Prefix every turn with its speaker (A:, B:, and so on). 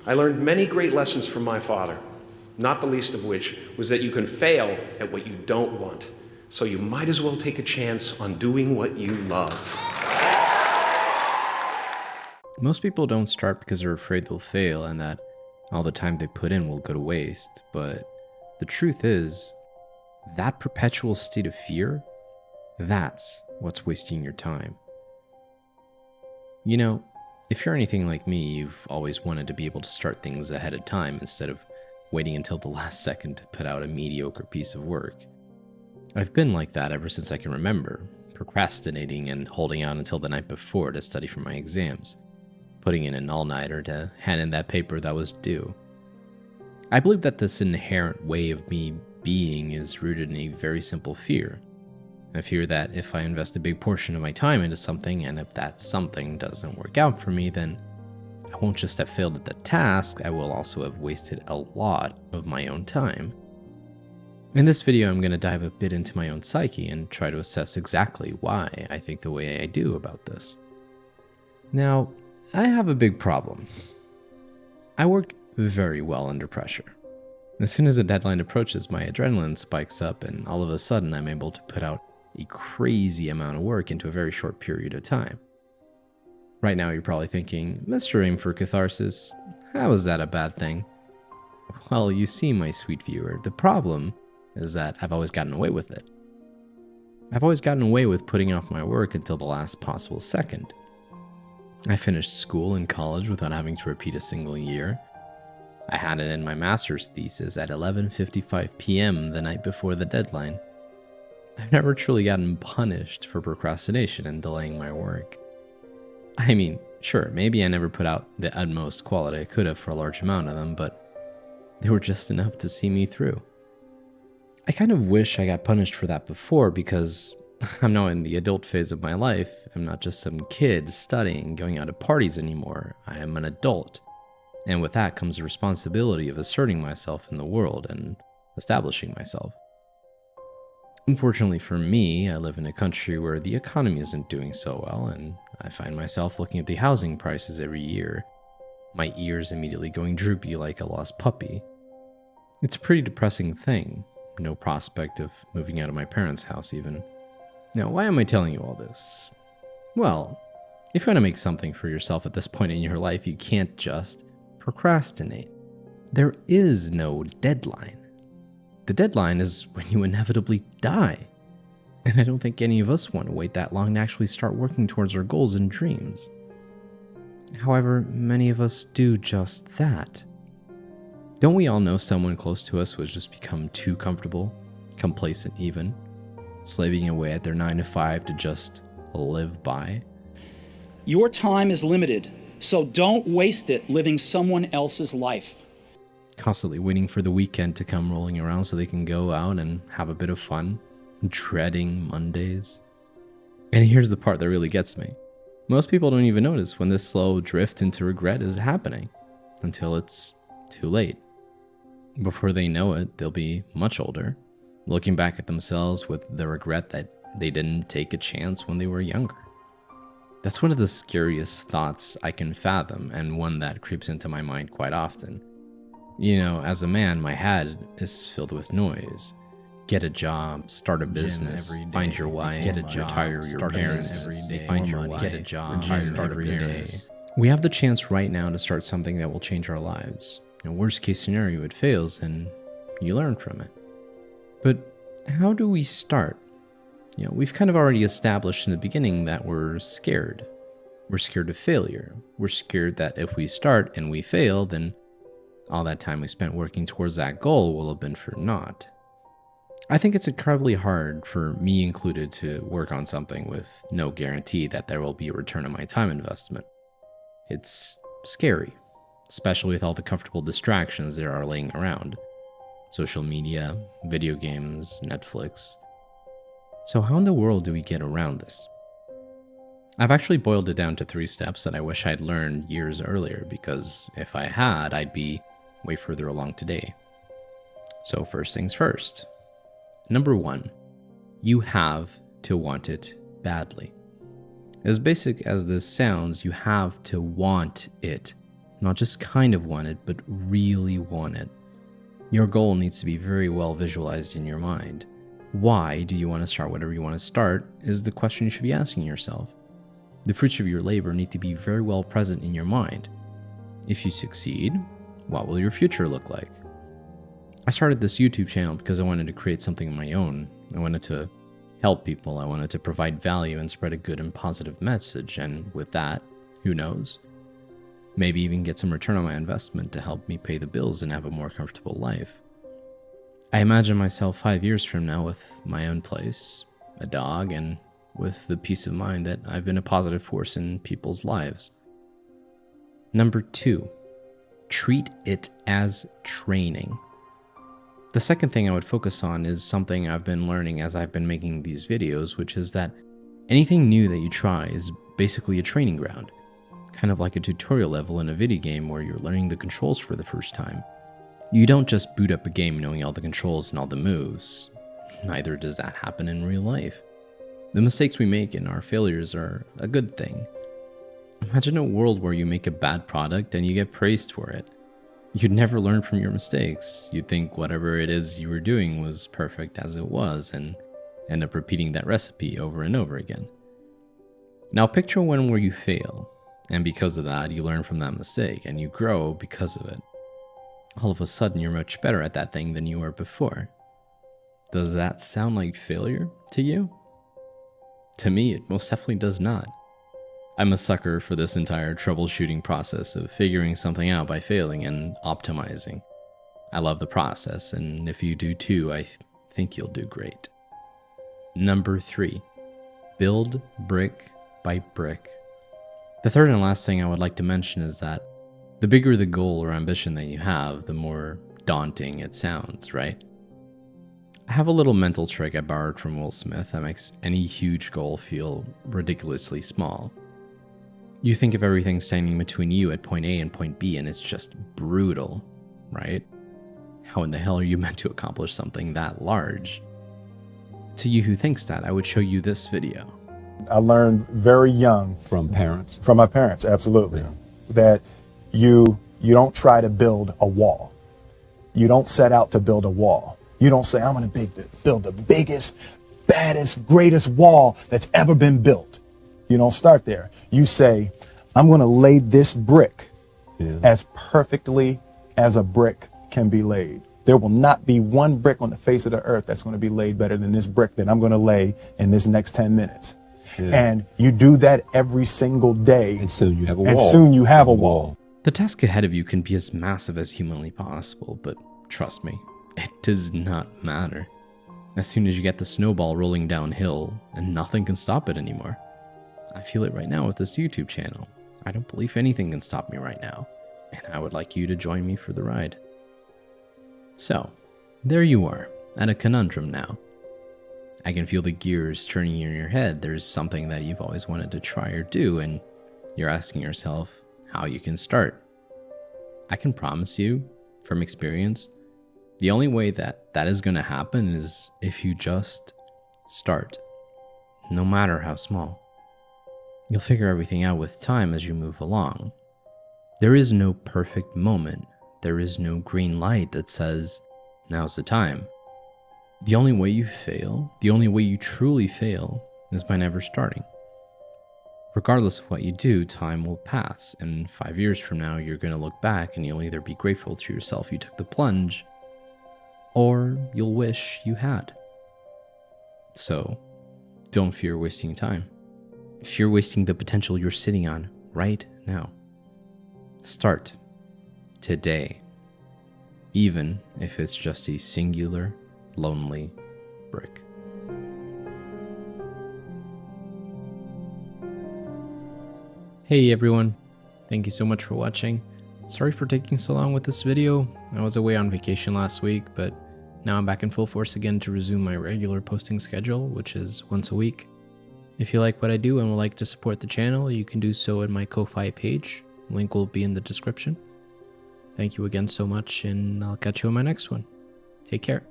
A: I learned many great lessons from my father, not the least of which was that you can fail at what you don't want, so you might as well take a chance on doing what you love.
B: Most people don't start because they're afraid they'll fail and that all the time they put in will go to waste, but the truth is, that perpetual state of fear, that's what's wasting your time. You know, if you're anything like me, you've always wanted to be able to start things ahead of time instead of waiting until the last second to put out a mediocre piece of work. I've been like that ever since I can remember, procrastinating and holding out until the night before to study for my exams, putting in an all-nighter to hand in that paper that was due. I believe that this inherent way of me being is rooted in a very simple fear. I fear that if I invest a big portion of my time into something, and if that something doesn't work out for me, then I won't just have failed at the task, I will also have wasted a lot of my own time. In this video, I'm going to dive a bit into my own psyche and try to assess exactly why I think the way I do about this. Now, I have a big problem. I work very well under pressure. As soon as a deadline approaches, my adrenaline spikes up and all of a sudden I'm able to put out a crazy amount of work into a very short period of time. Right now you're probably thinking, Mr. Aim for Catharsis, how is that a bad thing? Well, you see, my sweet viewer, the problem is that I've always gotten away with it. I've always gotten away with putting off my work until the last possible second. I finished school and college without having to repeat a single year. I had it in my master's thesis at 11:55 p.m. the night before the deadline. I've never truly gotten punished for procrastination and delaying my work. I mean, sure, maybe I never put out the utmost quality I could have for a large amount of them, but they were just enough to see me through. I kind of wish I got punished for that before because I'm now in the adult phase of my life. I'm not just some kid studying, going out to parties anymore. I am an adult. And with that comes the responsibility of asserting myself in the world and establishing myself. Unfortunately for me, I live in a country where the economy isn't doing so well, and I find myself looking at the housing prices every year, my ears immediately going droopy like a lost puppy. It's a pretty depressing thing, no prospect of moving out of my parents' house even. Now, why am I telling you all this? Well, if you want to make something for yourself at this point in your life, you can't just procrastinate. There is no deadline. The deadline is when you inevitably die. And I don't think any of us want to wait that long to actually start working towards our goals and dreams. However, many of us do just that. Don't we all know someone close to us who has just become too comfortable, complacent even, slaving away at their 9 to 5 to just live by?
C: Your time is limited, so don't waste it living someone else's life.
B: Constantly waiting for the weekend to come rolling around so they can go out and have a bit of fun, dreading Mondays. And here's the part that really gets me. Most people don't even notice when this slow drift into regret is happening until it's too late. Before they know it, they'll be much older, looking back at themselves with the regret that they didn't take a chance when they were younger. That's one of the scariest thoughts I can fathom, and one that creeps into my mind quite often. You know, as a man, my head is filled with noise. Get a job, start a business, find your wife, get a job, retire your parents, find your wife, get a job, start a business. We have the chance right now to start something that will change our lives. In a worst case scenario, it fails and you learn from it. But how do we start? You know, we've kind of already established in the beginning that we're scared. We're scared of failure. We're scared that if we start and we fail, then all that time we spent working towards that goal will have been for naught. I think it's incredibly hard, for me included, to work on something with no guarantee that there will be a return on my time investment. It's scary, especially with all the comfortable distractions there are laying around. Social media, video games, Netflix. So how in the world do we get around this? I've actually boiled it down to 3 steps that I wish I'd learned years earlier, because if I had, I'd be way further along today. So first things first. Number 1, you have to want it badly. As basic as this sounds, you have to want it, Not just kind of want it, but really want it. Your goal needs to be very well visualized in your mind. Why do you want to start whatever you want to start is the question you should be asking yourself. The fruits of your labor need to be very well present in your mind. If you succeed, what will your future look like? I started this YouTube channel because I wanted to create something of my own. I wanted to help people. I wanted to provide value and spread a good and positive message. And with that, who knows? Maybe even get some return on my investment to help me pay the bills and have a more comfortable life. I imagine myself 5 years from now with my own place, a dog, and with the peace of mind that I've been a positive force in people's lives. Number 2, treat it as training. The second thing I would focus on is something I've been learning as I've been making these videos, which is that anything new that you try is basically a training ground. Kind of like a tutorial level in a video game where you're learning the controls for the first time. You don't just boot up a game knowing all the controls and all the moves. Neither does that happen in real life. The mistakes we make and our failures are a good thing. Imagine a world where you make a bad product and you get praised for it. You'd never learn from your mistakes. You'd think whatever it is you were doing was perfect as it was and end up repeating that recipe over and over again. Now picture one where you fail, and because of that, you learn from that mistake and you grow because of it. All of a sudden, you're much better at that thing than you were before. Does that sound like failure to you? To me, it most definitely does not. I'm a sucker for this entire troubleshooting process of figuring something out by failing and optimizing. I love the process, and if you do too, I think you'll do great. Number 3, build brick by brick. The third and last thing I would like to mention is that the bigger the goal or ambition that you have, the more daunting it sounds, right? I have a little mental trick I borrowed from Will Smith that makes any huge goal feel ridiculously small. You think of everything standing between you at point A and point B and it's just brutal, right? How in the hell are you meant to accomplish something that large? To you who thinks that, I would show you this video.
D: I learned very young
E: From parents?
D: from my parents, absolutely,
E: Yeah.
D: that you don't try to build a wall. You don't set out to build a wall. You don't say, I'm going to build the biggest, baddest, greatest wall that's ever been built. You don't start there. You say, I'm going to lay this brick as perfectly as a brick can be laid. There will not be one brick on the face of the earth that's going to be laid better than this brick that I'm going to lay in this next 10 minutes.
E: Yeah.
D: And you do that every single day.
E: And soon you have a wall.
D: And soon you have a wall.
B: The task ahead of you can be as massive as humanly possible, but trust me, it does not matter. As soon as you get the snowball rolling downhill, and nothing can stop it anymore. I feel it right now with this YouTube channel. I don't believe anything can stop me right now, and I would like you to join me for the ride. So, there you are, at a conundrum now. I can feel the gears turning in your head. There's something that you've always wanted to try or do, and you're asking yourself how you can start. I can promise you, from experience, the only way that is going to happen is if you just start, no matter how small. You'll figure everything out with time as you move along. There is no perfect moment. There is no green light that says, now's the time. The only way you fail, the only way you truly fail, is by never starting. Regardless of what you do, time will pass, and 5 years from now, you're going to look back and you'll either be grateful to yourself you took the plunge, or you'll wish you had. So, don't fear wasting time. Fear wasting the potential you're sitting on right now. Start today, even if it's just a singular, lonely brick. Hey everyone, thank you so much for watching. Sorry for taking so long with this video. I was away on vacation last week, but now I'm back in full force again to resume my regular posting schedule, which is once a week. If you like what I do and would like to support the channel, you can do so at my Ko-Fi page. Link will be in the description. Thank you again so much, and I'll catch you in my next one. Take care.